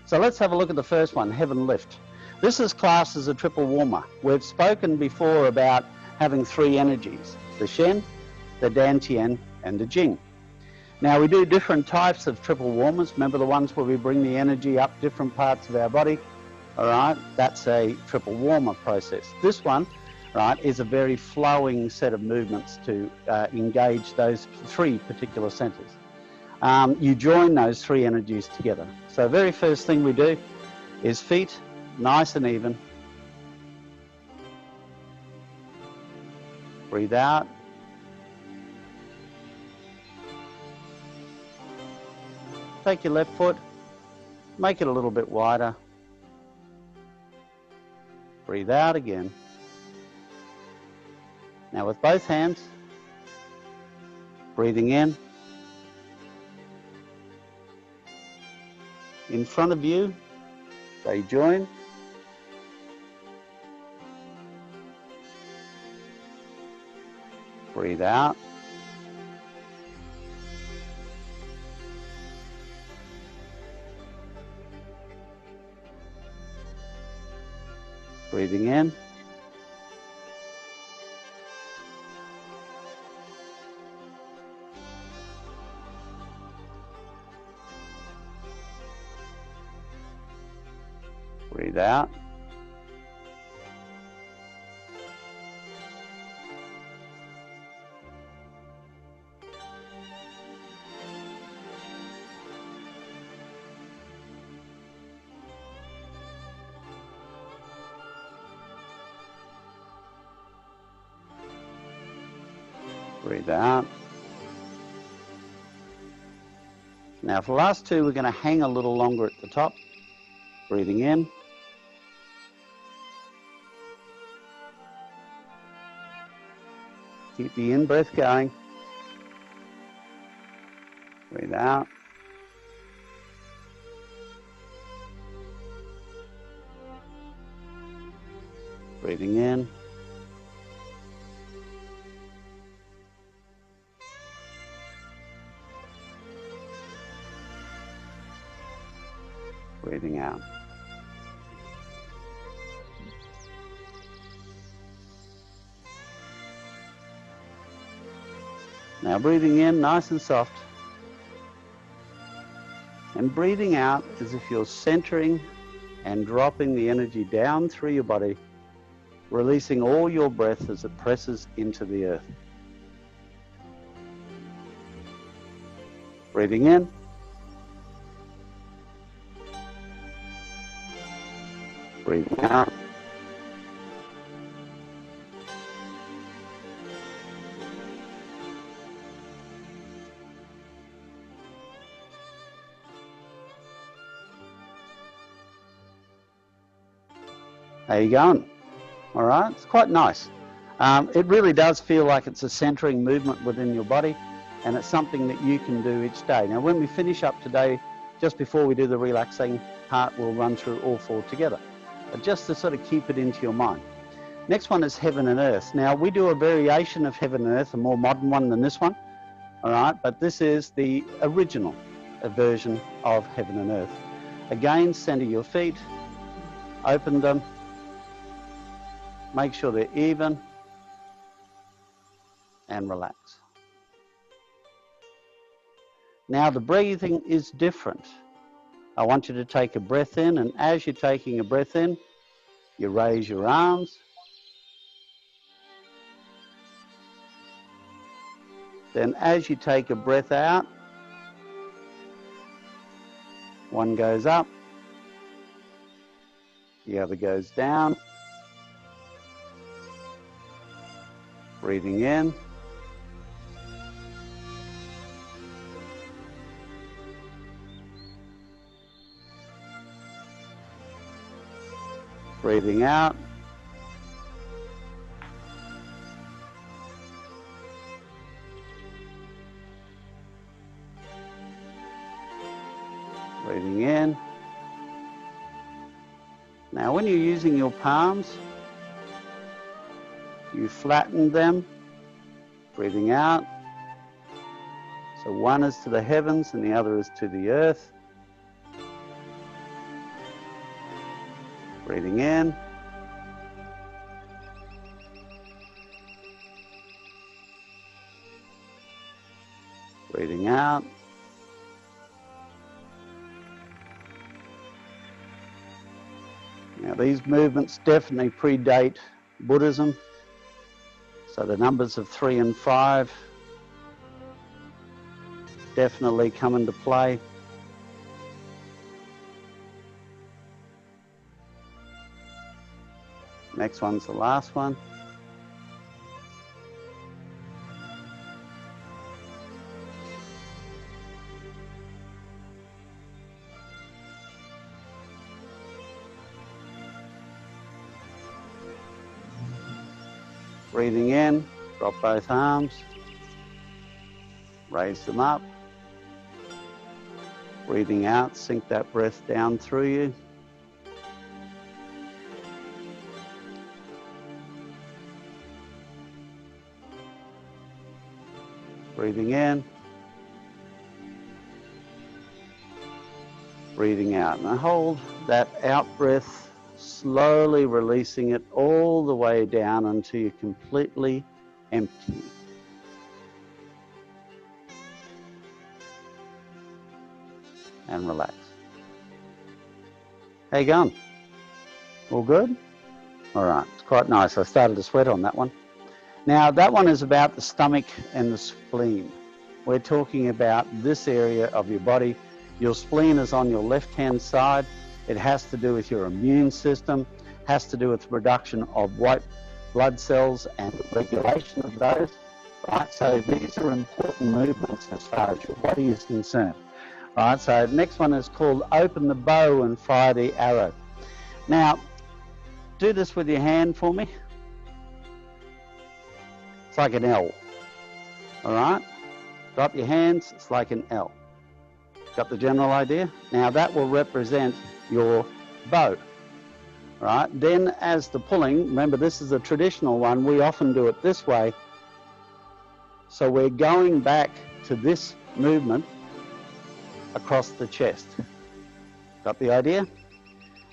So let's have a look at the first one, Heaven Lift. This is classed as a triple warmer. We've spoken before about having three energies, the Shen, the Dantian, and the Jing. Now we do different types of triple warmers. Remember the ones where we bring the energy up different parts of our body? All right, that's a triple warmer process. This one, right, is a very flowing set of movements to engage those three particular centers. You join those three energies together. So very first thing we do is feet nice and even. Breathe out. Take your left foot, make it a little bit wider. Breathe out again. Now with both hands, breathing in front of you, they join. Breathe out. Breathing in. Breathe out. Breathe out. Now for the last two, we're going to hang a little longer at the top. Breathing in. Keep the in-breath going. Breathe out. Breathing in. Breathing out. Now breathing in nice and soft. And breathing out as if you're centering and dropping the energy down through your body, releasing all your breath as it presses into the earth. Breathing in. Breathing out. How you going? All right, it's quite nice. It really does feel like it's a centering movement within your body, and it's something that you can do each day. Now, when we finish up today, just before we do the relaxing part, we'll run through all four together, but just to sort of keep it into your mind. Next one is Heaven and Earth. Now, we do a variation of Heaven and Earth, a more modern one than this one, all right, but this is the original version of Heaven and Earth. Again, center your feet, open them, make sure they're even, and relax. Now the breathing is different. I want you to take a breath in, and as you're taking a breath in, you raise your arms. Then as you take a breath out, one goes up, the other goes down. Breathing in. Breathing out. Breathing in. Now when you're using your palms, you flatten them, breathing out. So one is to the heavens and the other is to the earth. Breathing in. Breathing out. Now these movements definitely predate Buddhism. So the numbers of 3 and 5 definitely come into play. Next one's the last one. Breathing in, drop both arms, raise them up. Breathing out, sink that breath down through you. Breathing in, breathing out. Now hold that out breath, slowly releasing it all the way down until you're completely empty. And relax. How you going? All good? All right, it's quite nice. I started to sweat on that one. Now that one is about the stomach and the spleen. We're talking about this area of your body. Your spleen is on your left-hand side. It has to do with your immune system, has to do with the production of white blood cells and the regulation of those. Right, so these are important movements as far as your body is concerned. Right, so the next one is called open the bow and fire the arrow. Now, do this with your hand for me. It's like an L. All right, drop your hands, it's like an L. Got the general idea? Now that will represent your bow. Right, then as the pulling, remember this is a traditional one, we often do it this way. So we're going back to this movement across the chest. Got the idea?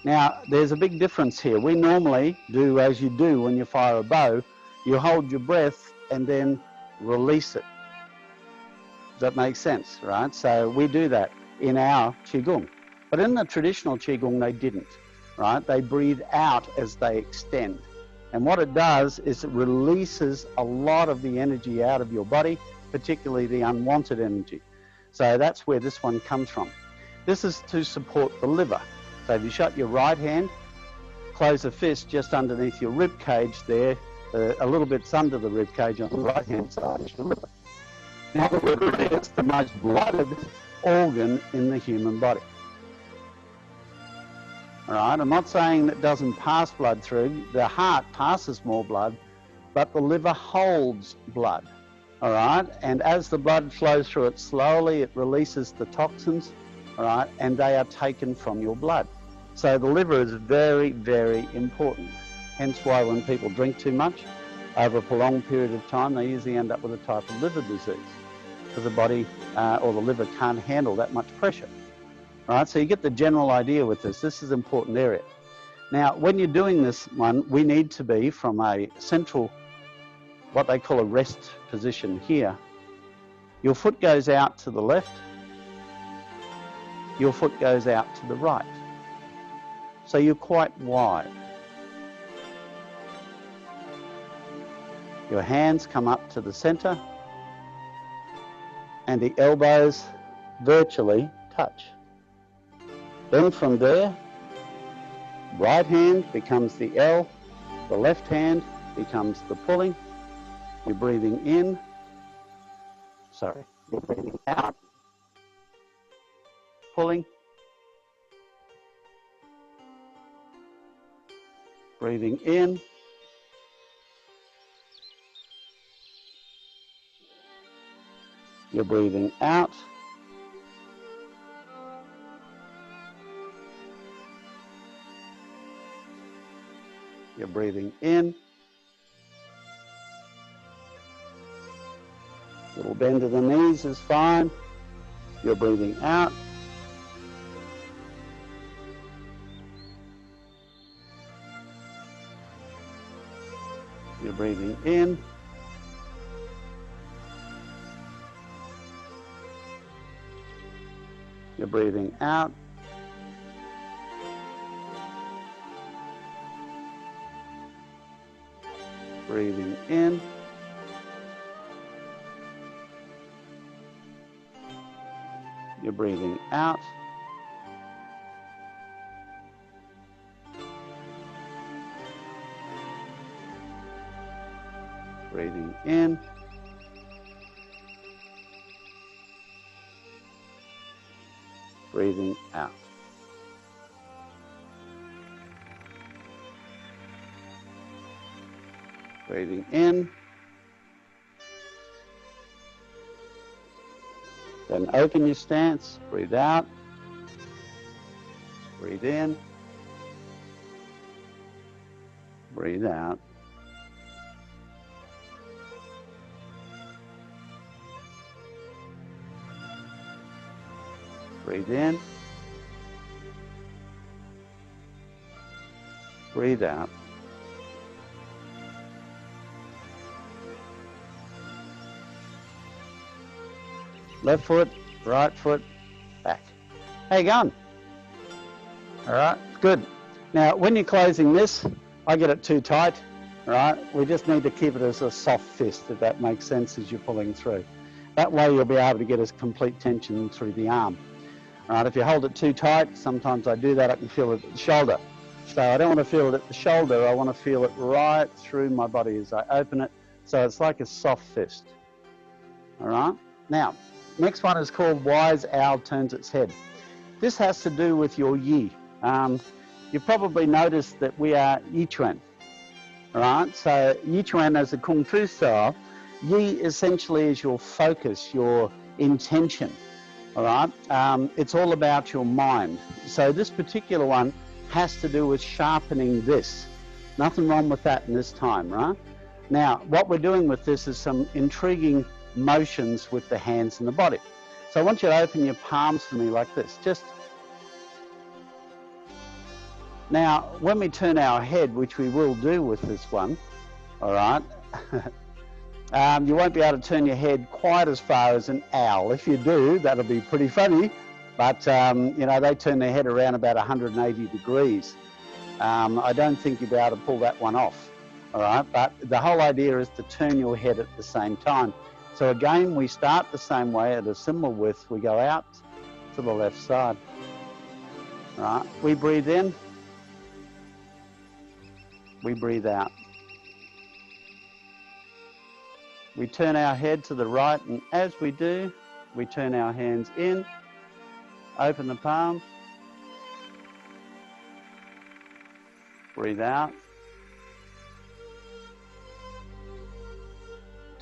Now there's a big difference here. We normally do as you do when you fire a bow, you hold your breath and then release it. Does that make sense, right? So we do that in our Qigong. But in the traditional Qigong, they didn't, right? They breathe out as they extend. And what it does is it releases a lot of the energy out of your body, particularly the unwanted energy. So that's where this one comes from. This is to support the liver. So if you shut your right hand, close the fist just underneath your rib cage there, a little bit under the rib cage on the right hand side is your liver. Now the liver is the most blooded organ in the human body. All right, I'm not saying that doesn't pass blood through. The heart passes more blood, but the liver holds blood. All right, and as the blood flows through it slowly, it releases the toxins, all right, and they are taken from your blood. So the liver is very, very important. Hence why when people drink too much over a prolonged period of time, they usually end up with a type of liver disease because the body or the liver can't handle that much pressure. All right, so you get the general idea with this. This is an important area. Now, when you're doing this one, we need to be from a central, what they call a rest position here. Your foot goes out to the left, your foot goes out to the right. So you're quite wide. Your hands come up to the center and the elbows virtually touch. Then from there, right hand becomes the L, the left hand becomes the pulling. You're breathing in, you're breathing out, pulling, breathing in, you're breathing out, you're breathing in, little bend of the knees is fine, you're breathing out, You're breathing in. You're breathing out. Breathing in. You're breathing out. Breathing in. Breathing out. Breathing in. Then open your stance, breathe out. Breathe in. Breathe out. Breathe in. Breathe out. Left foot, right foot, back. How you going? All right, good. Now, when you're closing this, I get it too tight, all right? We just need to keep it as a soft fist, if that makes sense, as you're pulling through. That way you'll be able to get a complete tension through the arm. All right, if you hold it too tight, sometimes I do that, I can feel it at the shoulder. So I don't want to feel it at the shoulder, I want to feel it right through my body as I open it. So it's like a soft fist, all right? Now, next one is called Wise Owl Turns Its Head. This has to do with your yi. You've probably noticed that we are Yi Chuan, all right? So Yi Chuan as a Kung Fu style, yi essentially is your focus, your intention, all right? It's all about your mind. So this particular one has to do with sharpening this. Nothing wrong with that in this time, right? Now, what we're doing with this is some intriguing motions with the hands and the body. So I want you to open your palms for me like this. Just now, when we turn our head, which we will do with this one, all right, you won't be able to turn your head quite as far as an owl. If you do, that'll be pretty funny, but you know, they turn their head around about 180 degrees. I don't think you'll be able to pull that one off, all right? But the whole idea is to turn your head at the same time. So again, we start the same way at a similar width. We go out to the left side, all right? We breathe in. We breathe out. We turn our head to the right, and as we do, we turn our hands in, open the palm, breathe out.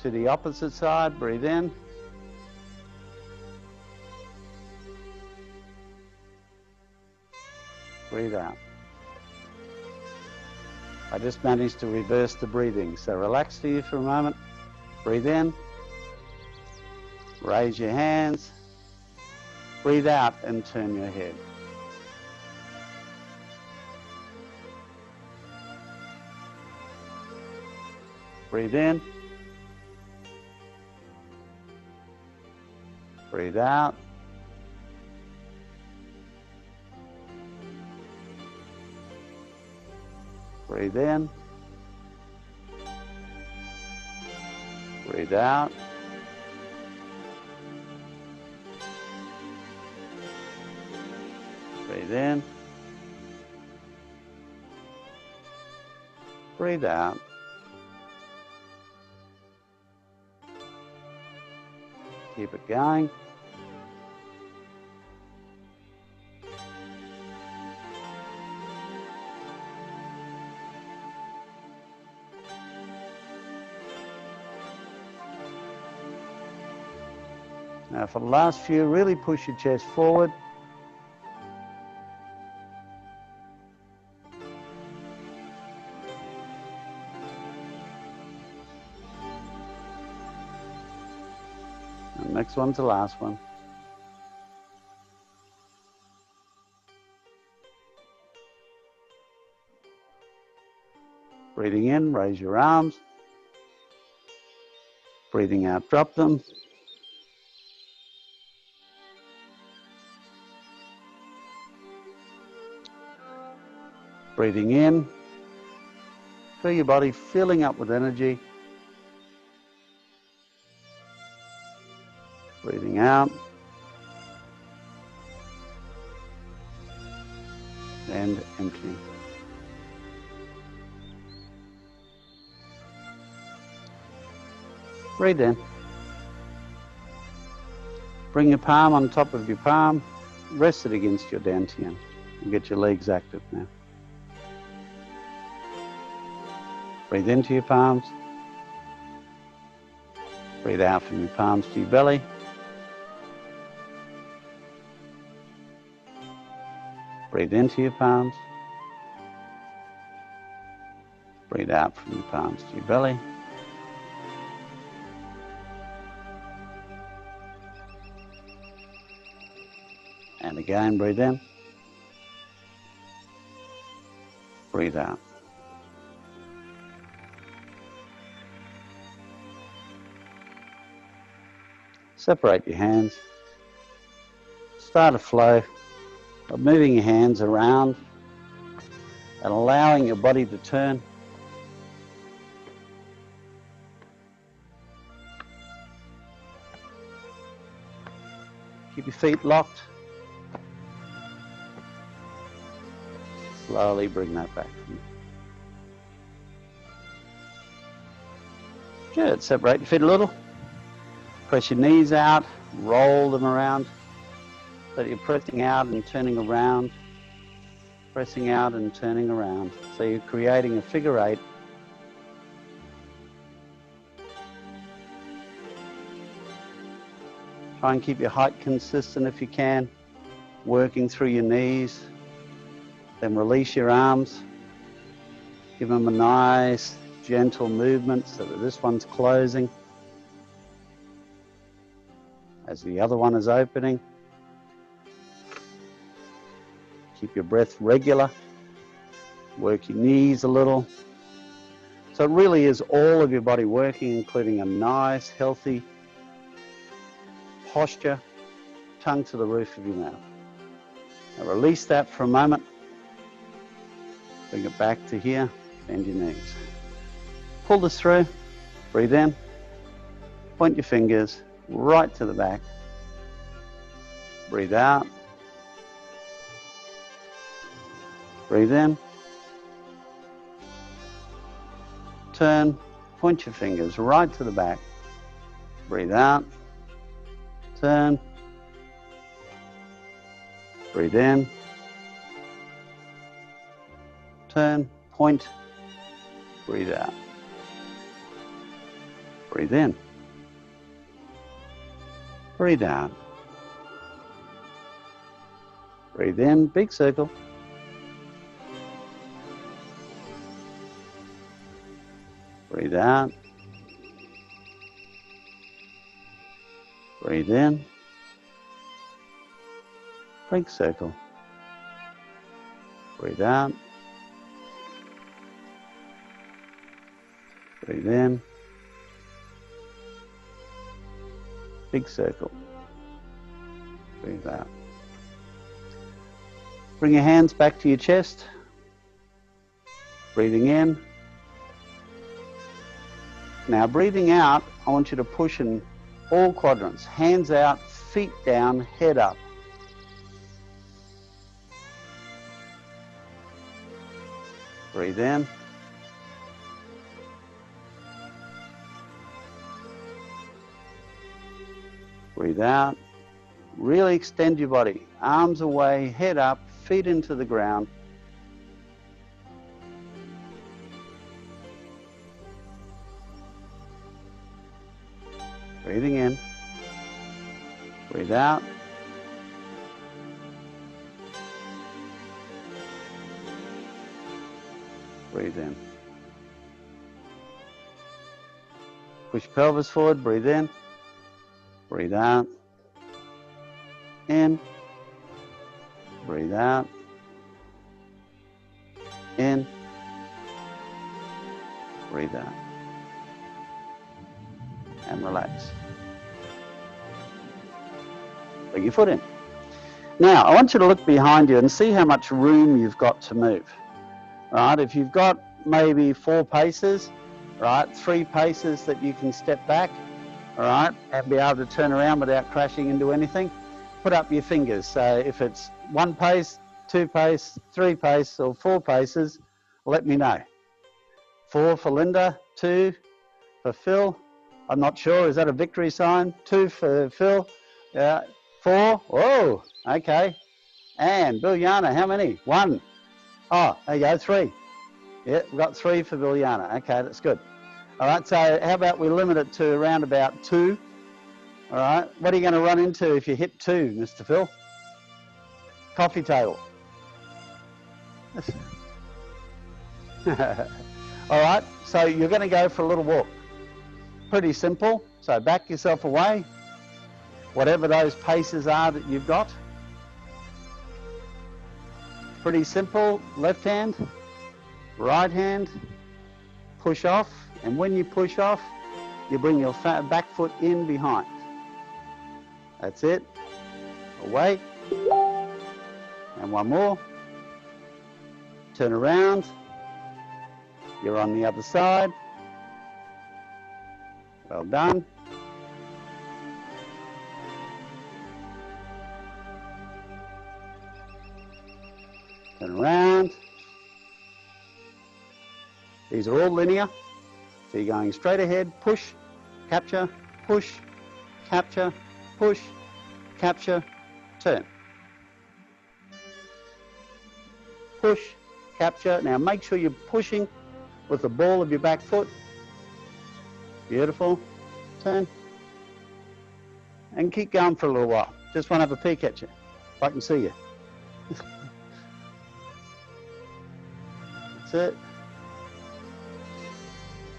To the opposite side, breathe in. Breathe out. I just managed to reverse the breathing, so relax to you for a moment. Breathe in, raise your hands, breathe out and turn your head. Breathe in, breathe out. Breathe in, breathe out. Breathe in, breathe out. Keep it going. Now for the last few, really push your chest forward. And next one's the last one. Breathing in, raise your arms. Breathing out, drop them. Breathing in, feel your body filling up with energy. Breathing out. And emptying. Breathe in. Bring your palm on top of your palm. Rest it against your dantian. And get your legs active now. Breathe into your palms. Breathe out from your palms to your belly. Breathe into your palms. Breathe out from your palms to your belly. And again, breathe in. Breathe out. Separate your hands. Start a flow of moving your hands around and allowing your body to turn. Keep your feet locked. Slowly bring that back. Good. Separate your feet a little. Press your knees out. Roll them around. So you're pressing out and turning around. Pressing out and turning around. So you're creating a figure eight. Try and keep your height consistent if you can. Working through your knees. Then release your arms. Give them a nice, gentle movement so that this one's closing as the other one is opening. Keep your breath regular. Work your knees a little. So it really is all of your body working, including a nice, healthy posture, tongue to the roof of your mouth. Now release that for a moment. Bring it back to here. Bend your knees. Pull this through. Breathe in. Point your fingers right to the back. Breathe out. Breathe in. Turn. Point your fingers right to the back. Breathe out. Turn. Breathe in. Turn. Point. Breathe out. Breathe in. Breathe out. Breathe in, big circle. Breathe out. Breathe in. Big circle. Breathe out. Breathe in. Big circle. Breathe out. Bring your hands back to your chest. Breathing in. Now breathing out, I want you to push in all quadrants. Hands out, feet down, head up. Breathe in. Breathe out. Really extend your body. Arms away, head up, feet into the ground. Breathing in. Breathe out. Breathe in. Push pelvis forward, breathe in. Breathe out. In. Breathe out. In. Breathe out. and relax. Put your foot in. Now, I want you to look behind you and see how much room you've got to move. Right? If you've got maybe 4 paces, right, 3 paces that you can step back, all right, and be able to turn around without crashing into anything, put up your fingers. So if it's 1 pace, 2 pace, 3 pace, or 4 paces, let me know. 4 for Linda, 2 for Phil. I'm not sure, is that a victory sign? 2 for Phil, yeah, 4, whoa, okay. And Biljana, how many? 1. Oh, there you go, 3. Yeah, we've got 3 for Biljana. Okay, that's good. All right, so how about we limit it to around about 2? All right, what are you going to run into if you hit 2, Mr. Phil? Coffee table. All right, so you're going to go for a little walk. Pretty simple. So back yourself away, whatever those paces are that you've got. Pretty simple. Left hand, right hand, push off, and when you push off, you bring your back foot in behind. That's it. Away. And one more. Turn around. You're on the other side. Well done. Turn around. These are all linear. So you're going straight ahead, push, capture, push, capture, push, capture, turn. Push, capture. Now make sure you're pushing with the ball of your back foot. Beautiful. Turn. And keep going for a little while. Just want to have a peek at you, if I can see you. That's it.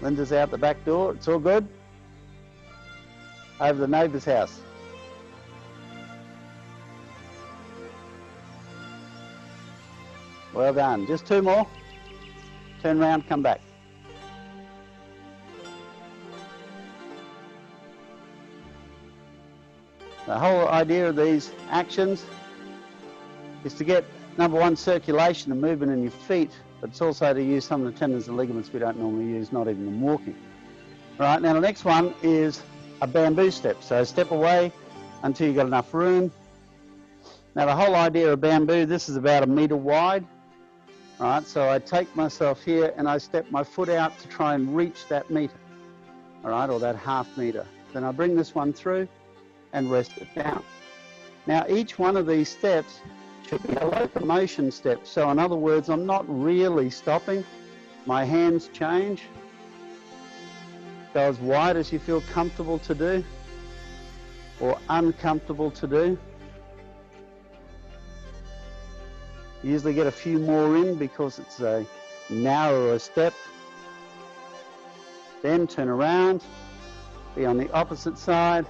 Linda's out the back door. It's all good. Over the neighbour's house. Well done. Just 2 more. Turn around, come back. The whole idea of these actions is to get, number 1, circulation and movement in your feet, but it's also to use some of the tendons and ligaments we don't normally use, not even in walking. All right, now the next one is a bamboo step. So step away until you've got enough room. Now the whole idea of bamboo, this is about 1 metre wide. All right, so I take myself here and I step my foot out to try and reach that metre, all right, or that ½ metre. Then I bring this one through and rest it down. Now each one of these steps should be a locomotion step. So in other words, I'm not really stopping. My hands change. Go as wide as you feel comfortable to do or uncomfortable to do. You usually get a few more in because it's a narrower step. Then turn around, be on the opposite side.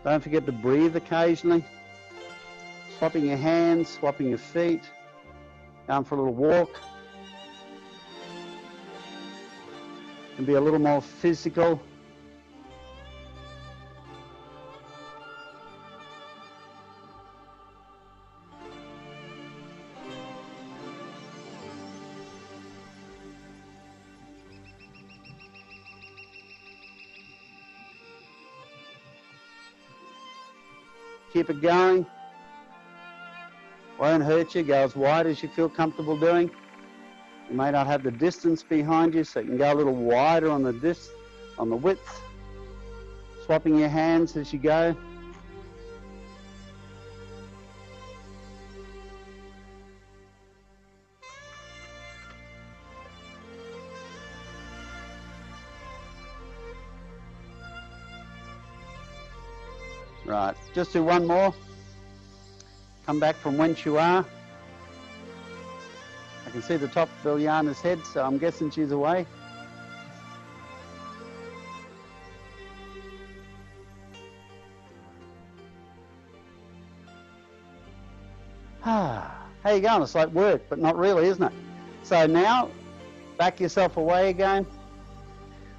Don't forget to breathe occasionally. Swapping your hands, swapping your feet. Going for a little walk. And be a little more physical. Keep it going. Won't hurt you. Go as wide as you feel comfortable doing. You may not have the distance behind you, so you can go a little wider on the width. Swapping your hands as you go. Right, just do one more. Come back from whence you are. I can see the top of Biljana's head, so I'm guessing she's away. How you going? It's like work, but not really, isn't it? So now, Back yourself away again,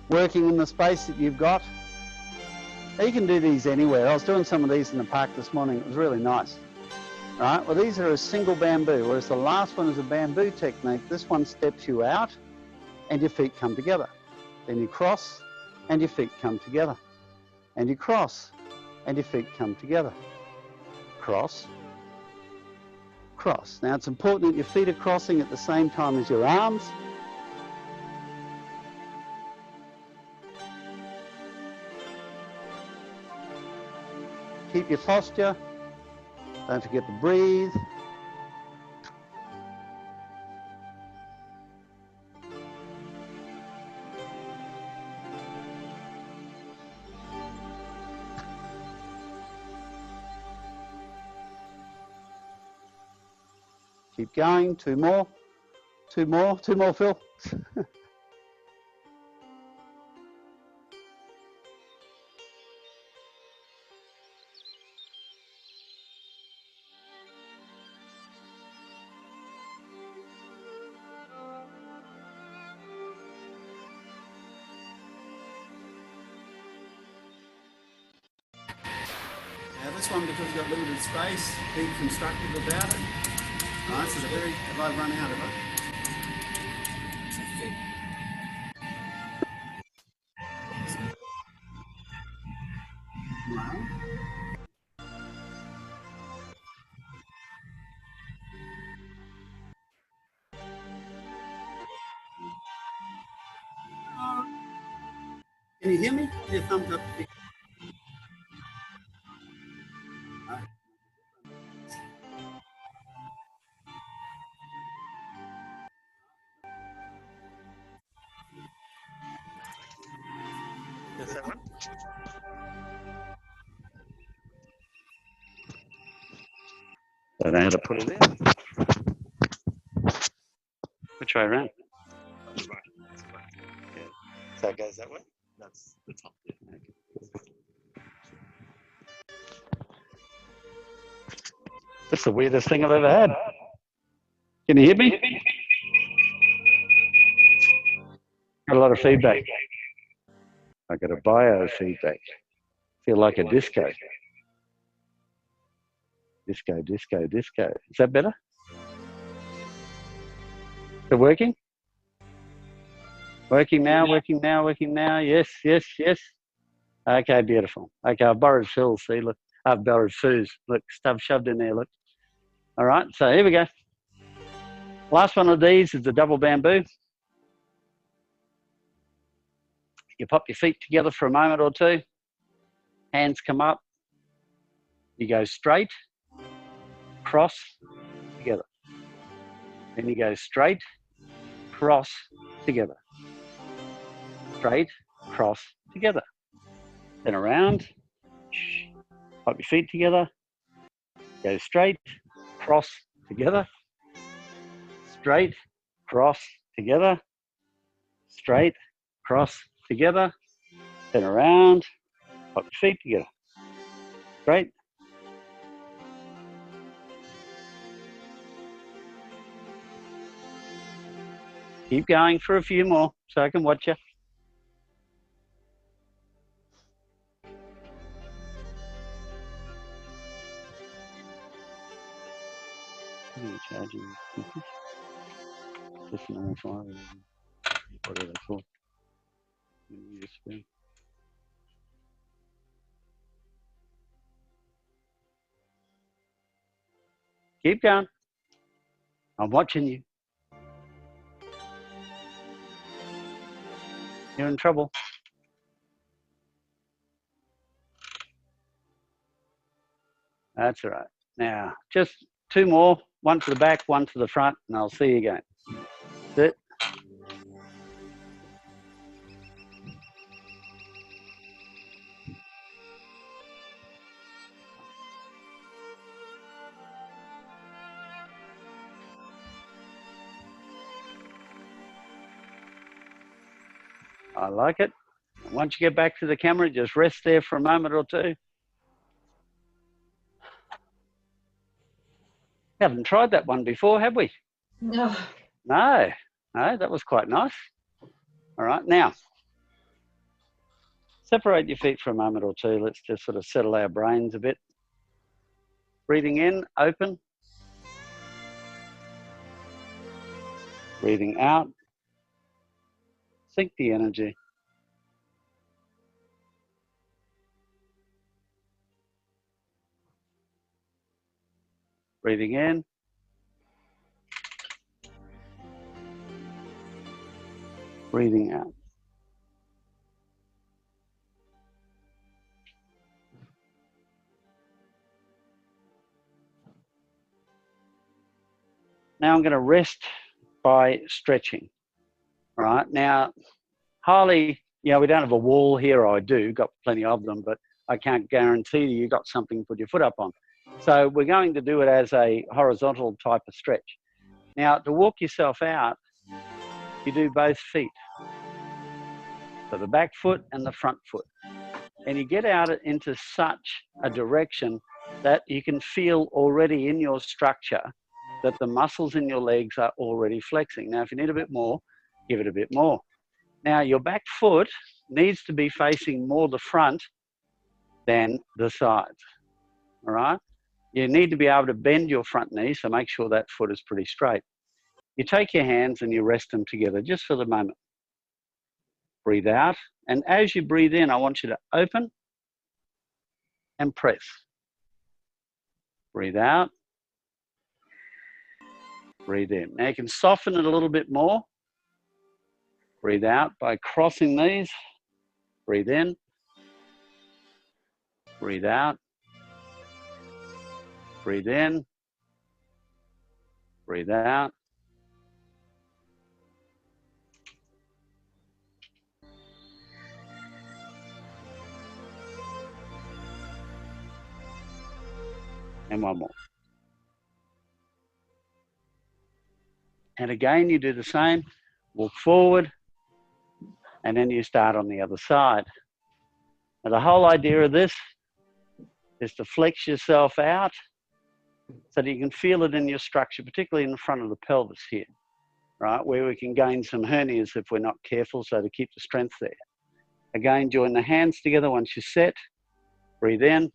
working in the space that you've got. Now you can do these anywhere. I was doing some of these in the park this morning. It was really nice. All right, well, these are a single bamboo, whereas the last one is a bamboo technique. This one steps you out and your feet come together. Then you cross and your feet come together. And you cross and your feet come together. Cross, cross. Now it's important that your feet are crossing at the same time as your arms. Keep your posture. Don't forget to breathe. Keep going. Two more, Phil. Now this one, because we've got limited space, be constructive about it. Right, this is a very, have I run out of it? No. Can you hear me? Give me a thumbs up. Is that one? I don't know how to put it in. Which way around? That's right. That's right. Yeah. So it goes that way? That's the top. Yeah. That's the weirdest thing I've ever had. Can you hear me? Got a lot of feedback. I got a biofeedback. Feel like a disco. Disco, disco, disco. Is that better? Is it working? Working now, working now, working now. Yes, yes, yes. Okay, beautiful. Okay, I've borrowed Phil's, see, look. I've borrowed Sue's. Look, stuff shoved in there, look. All right, so here we go. Last one of these is the double bamboo. You pop your feet together for a moment or two. Hands come up. You go straight, cross, together. Then you go straight, cross, together. Straight, cross, together. Then around, pop your feet together. Go straight, cross, together. Straight, cross, together. Straight, cross, together. Then around, pop your feet together. Straight. Keep going for a few more so I can watch you. What are you charging? Just a normal fire. What are they for? USB. Keep going. I'm watching you. You're in trouble. That's all right. Now, just two more. One to the back, one to the front, and I'll see you again. That's it. I like it. Once you get back to the camera, just rest there for a moment or two. We haven't tried that one before, have we? No. No. All right, that was quite nice. All right, now, separate your feet for a moment or two. Let's just sort of settle our brains a bit. Breathing in, open. Breathing out, sink the energy. Breathing in. Breathing out. Now I'm going to rest by stretching. All right, now, highly, we don't have a wall here. I do, got plenty of them, but I can't guarantee you got something to put your foot up on. So we're going to do it as a horizontal type of stretch. Now, to walk yourself out, you do both feet. So the back foot and the front foot. And you get out into such a direction that you can feel already in your structure that the muscles in your legs are already flexing. Now, if you need a bit more, give it a bit more. Now, your back foot needs to be facing more the front than the sides, all right? You need to be able to bend your front knee, so make sure that foot is pretty straight. You take your hands and you rest them together just for the moment. Breathe out, and as you breathe in, I want you to open and press. Breathe out, breathe in. Now you can soften it a little bit more. Breathe out by crossing these. Breathe in, breathe out, breathe in, breathe out. And one more. And again, you do the same. Walk forward, and then you start on the other side. Now, the whole idea of this is to flex yourself out so that you can feel it in your structure, particularly in the front of the pelvis here, right, where we can gain some hernias if we're not careful, so to keep the strength there. Again, join the hands together once you're set. Breathe in.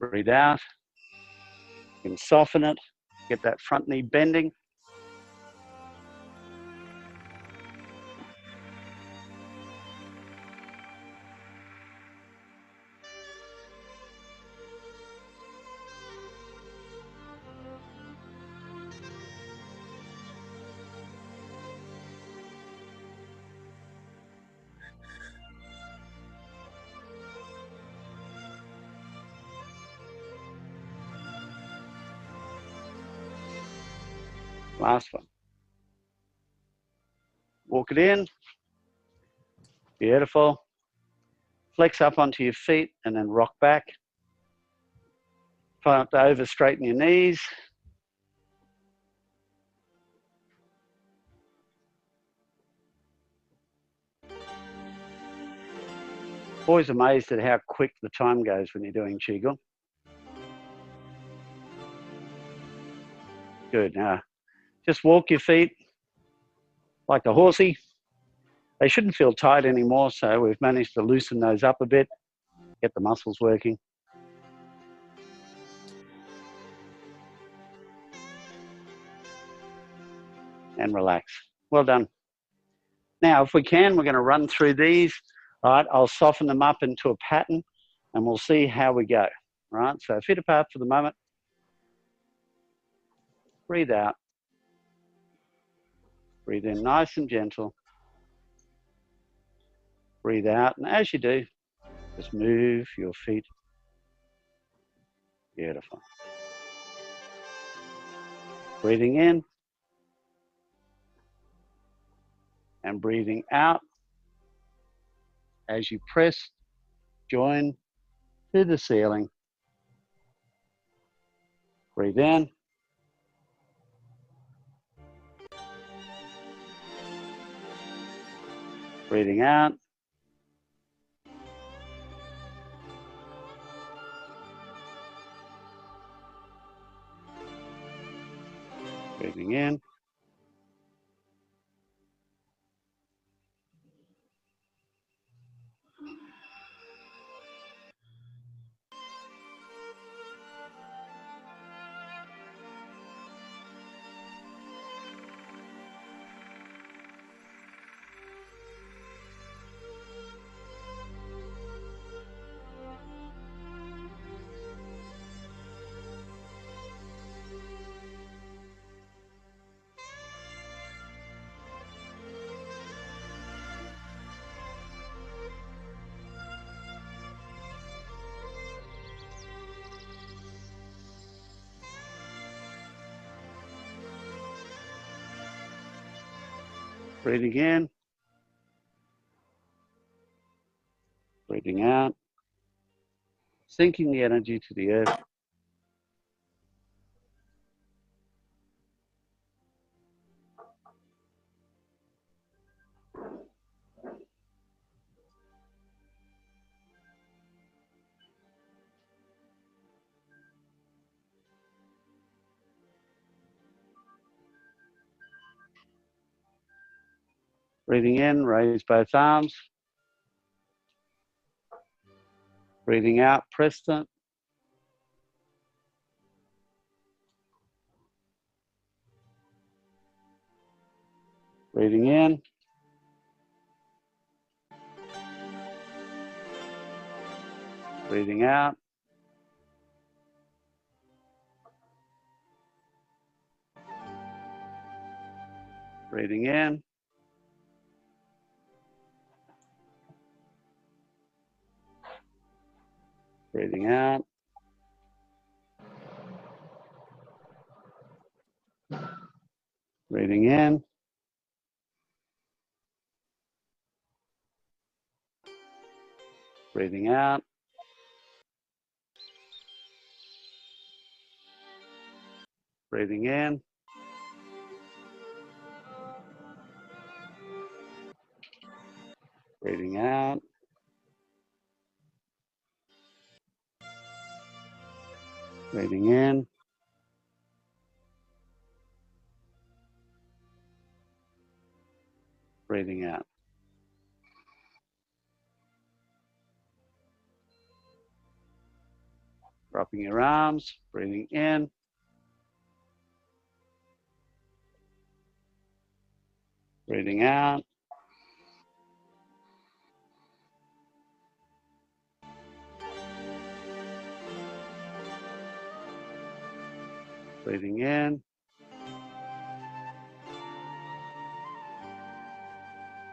Breathe out. You can soften it. Get that front knee bending. Last one. Walk it in. Beautiful. Flex up onto your feet and then rock back. Try not to over straighten your knees. Always amazed at how quick the time goes when you're doing Qigong. Good. Now, just walk your feet like a horsey. They shouldn't feel tight anymore, so we've managed to loosen those up a bit, get the muscles working. And relax. Well done. Now, if we can, we're going to run through these. All right, I'll soften them up into a pattern, and we'll see how we go. All right, so feet apart for the moment. Breathe out. Breathe in nice and gentle. Breathe out, and as you do, just move your feet. Beautiful. Breathing in and breathing out as you press, join to the ceiling. Breathe in. Breathing out. Breathing in. Breathing in. Breathing out. Sinking the energy to the earth. Breathing in, raise both arms. Breathing out, press them. Breathing in. Breathing out. Breathing in. Breathing out. Breathing in. Breathing out. Breathing in. Breathing out. Breathing in. Breathing out. Dropping your arms, breathing in. Breathing out. Breathing in.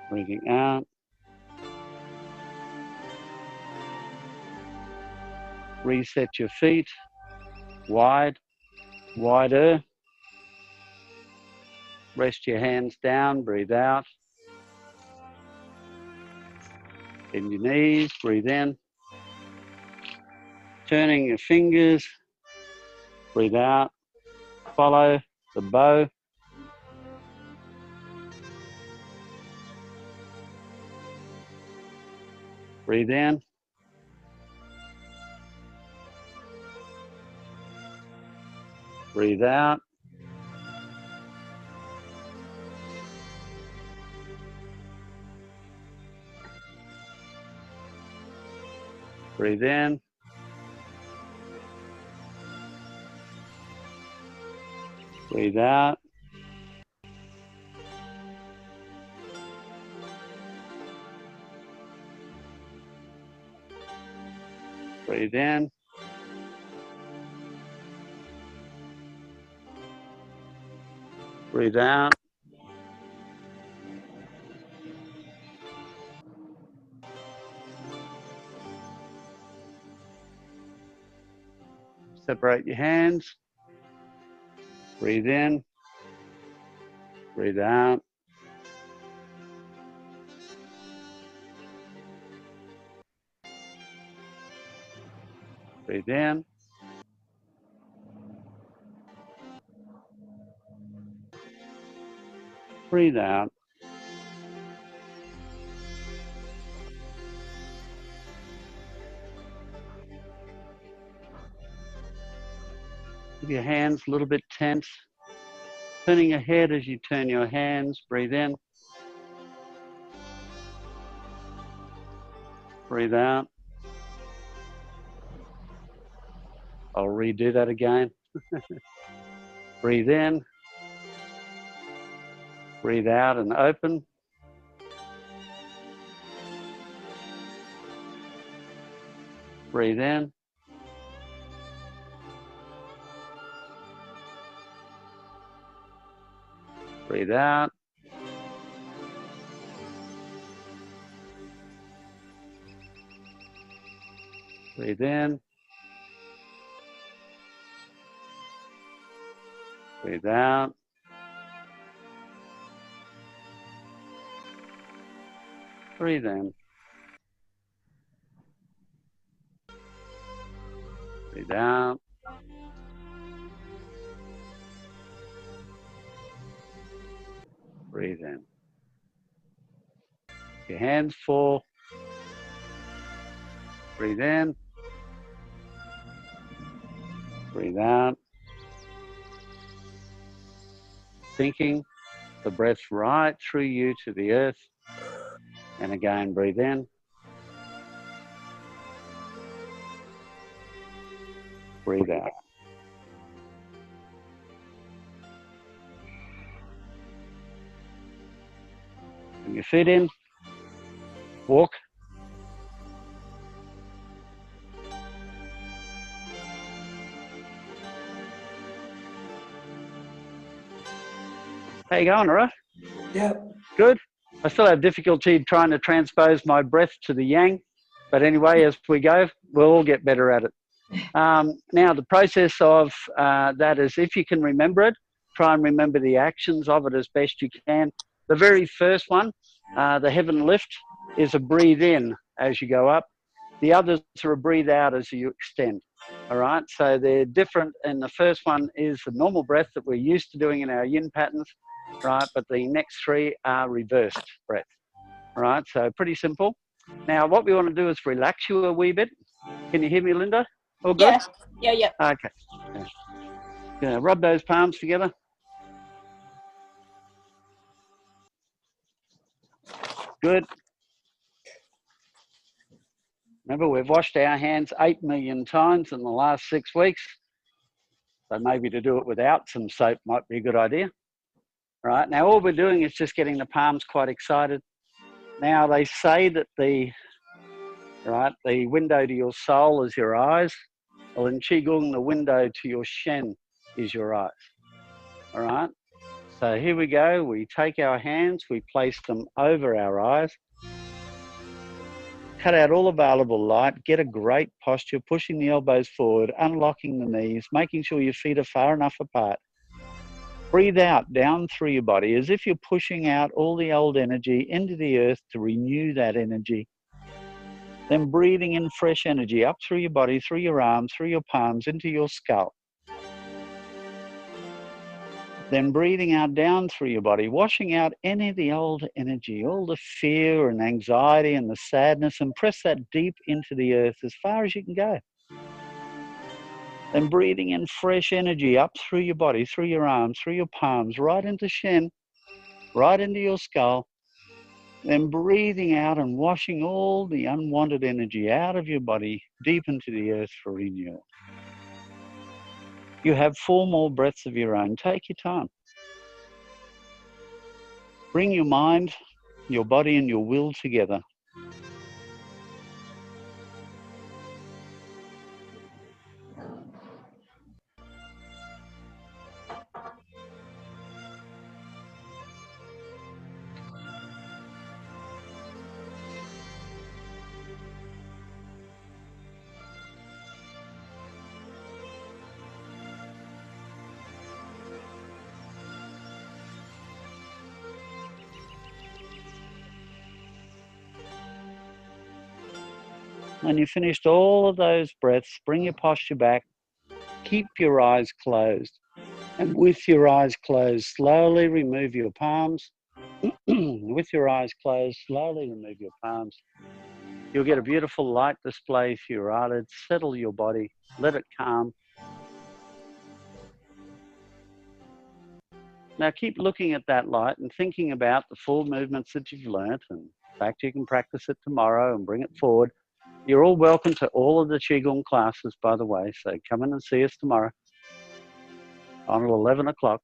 Breathing out. Reset your feet, wide, wider. Rest your hands down, breathe out. Bend your knees, breathe in. Turning your fingers, breathe out. Follow the bow. Breathe in. Breathe out. Breathe in. Breathe out. Breathe in. Breathe out. Separate your hands. Breathe in. Breathe out. Breathe in. Breathe out. With your hands a little bit tense, Turning your head as you turn your hands. Breathe in. Breathe out. I'll redo that again. Breathe in. Breathe out and open. Breathe in. Breathe out. Breathe in. Breathe out. Breathe in. Breathe out. Breathe in. Your hands full. Breathe in. Breathe out. Sinking the breath right through you to the earth. And again, breathe in. Breathe out. Bring your feet in. Walk. How you going, all right? Yeah. Good. I still have difficulty trying to transpose my breath to the yang. But anyway, as we go, we'll all get better at it. Now, the process of that is, if you can remember it, try and remember the actions of it as best you can. The very first one, the heaven lift, is a breathe in as you go up. The others are a breathe out as you extend. All right, so they're different. And the first one is the normal breath that we're used to doing in our yin patterns, right? But the next three are reversed breath. All right, so pretty simple. Now, what we want to do is relax you a wee bit. Can you hear me, Linda? All good? Yeah. Okay. Yeah, rub those palms together. Good. Remember, we've washed our hands 8 million times in the last 6 weeks. So maybe to do it without some soap might be a good idea. All right, now all we're doing is just getting the palms quite excited. Now they say that the window to your soul is your eyes. Well, in Qigong, the window to your Shen is your eyes. All right, so here we go. We take our hands, we place them over our eyes. Cut out all available light, get a great posture, pushing the elbows forward, unlocking the knees, making sure your feet are far enough apart. Breathe out down through your body as if you're pushing out all the old energy into the earth to renew that energy. Then breathing in fresh energy up through your body, through your arms, through your palms, into your skull. Then breathing out down through your body, washing out any of the old energy, all the fear and anxiety and the sadness, and press that deep into the earth as far as you can go. Then breathing in fresh energy up through your body, through your arms, through your palms, right into Shen, right into your skull. Then breathing out and washing all the unwanted energy out of your body, deep into the earth for renewal. You have 4 more breaths of your own. Take your time. Bring your mind, your body, and your will together. When you've finished all of those breaths, bring your posture back. Keep your eyes closed. And with your eyes closed, slowly remove your palms. With your eyes closed, slowly remove your palms. You'll get a beautiful light display for your eyelids. Settle your body. Let it calm. Now keep looking at that light and thinking about the 4 movements that you've learnt, and in fact you can practice it tomorrow and bring it forward. You're all welcome to all of the Qigong classes, by the way, so come in and see us tomorrow on at 11 o'clock.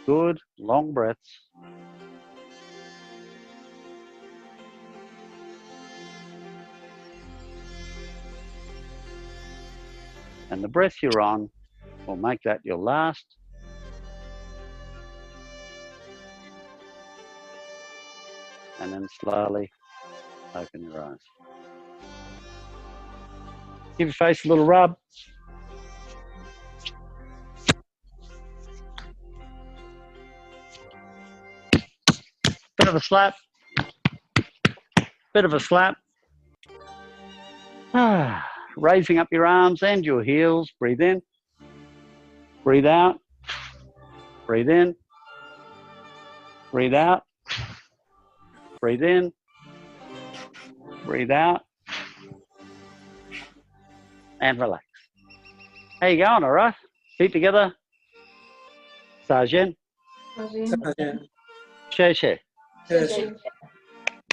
Good, long breaths. And the breath you're on, we'll make that your last. And then slowly open your eyes. Give your face a little rub. Bit of a slap. Bit of a slap. Raising up your arms and your heels. Breathe in. Breathe out. Breathe in. Breathe out. Breathe in. Breathe out. And relax. How you going, all right? Feet together. Sajin. She.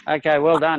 Okay, well done.